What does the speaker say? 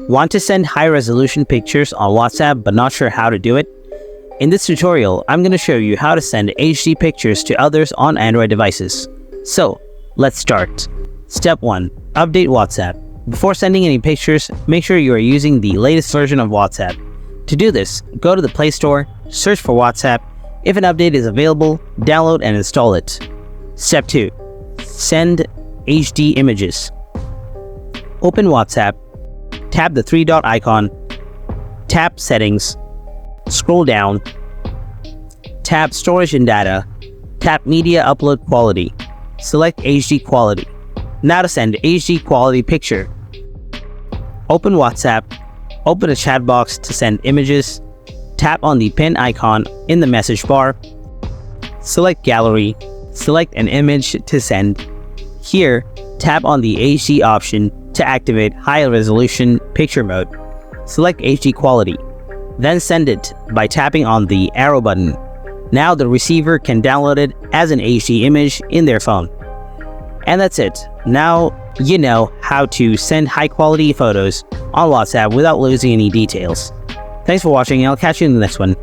Want to send high-resolution pictures on WhatsApp but not sure how to do it? In this tutorial, I'm going to show you how to send HD pictures to others on Android devices. So, let's start. Step 1. Update WhatsApp. Before sending any pictures, make sure you are using the latest version of WhatsApp. To do this, go to the Play Store, search for WhatsApp. If an update is available, download and install it. Step 2. Send HD images. Open WhatsApp, tap the three-dot icon, tap Settings, scroll down, tap Storage and Data, tap Media Upload Quality, select HD Quality. Now to send HD quality picture. Open WhatsApp, open a chat box to send images, tap on the pin icon in the message bar, select Gallery, select an image to send. Here, tap on the HD option to activate high-resolution picture mode. Select HD quality, then send it by tapping on the arrow button. Now the receiver can download it as an HD image in their phone. And that's it. Now you know how to send high-quality photos on WhatsApp without losing any details. Thanks for watching, and I'll catch you in the next one.